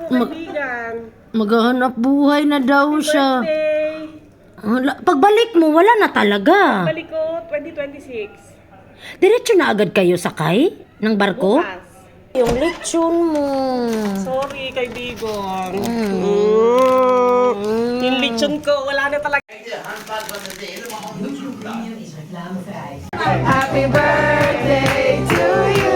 kaibigan. Maghahanap buhay na daw siya. Birthday. Pagbalik mo, wala na talaga. Balik ko, 2026. Diretso na agad kayo sakay ng barko? Bukas. Yung lechon mo. Sorry, kaibigan. Yung lechon ko, wala na talaga. Happy birthday to you.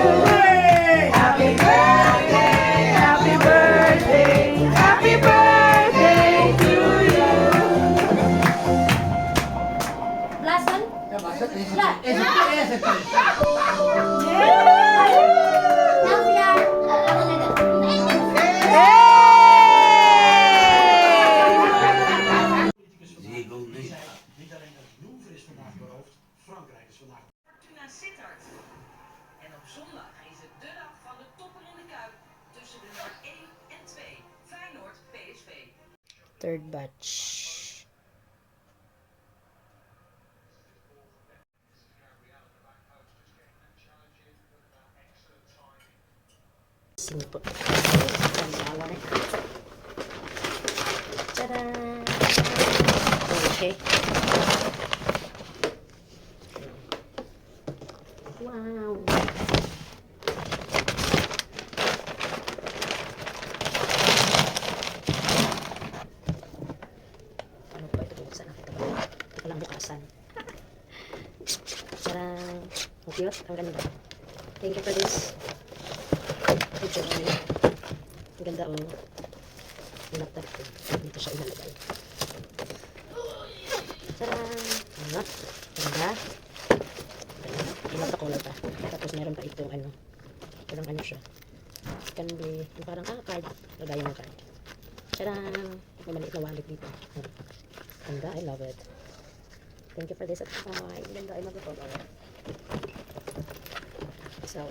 Happy birthday, happy birthday, happy birthday to you. Blasan? Fortuna Sittard. En op zondag is het de dag van de topper in de Kuip tussen de nummer 1 en 2, Feyenoord PSV. Third batch. Simple. Tada! Okay. Wow! Ano ba ito? Buksan natin ito. Ito lang bukasan. Sarang! Ang cute. Ang ganda. Thank you for this. Ito ang ganda oh. Yung laptop ko. Dito siya ilalagay. Sarang! Ano? Ganda. Color pa. Tapos meron pa itong ano. Parang ano siya. It can be parang card. Lagayan ng card. Tadang! May maliit na wallet dito. Ganda. I love it. Thank you for this at ganda. I love the color. So,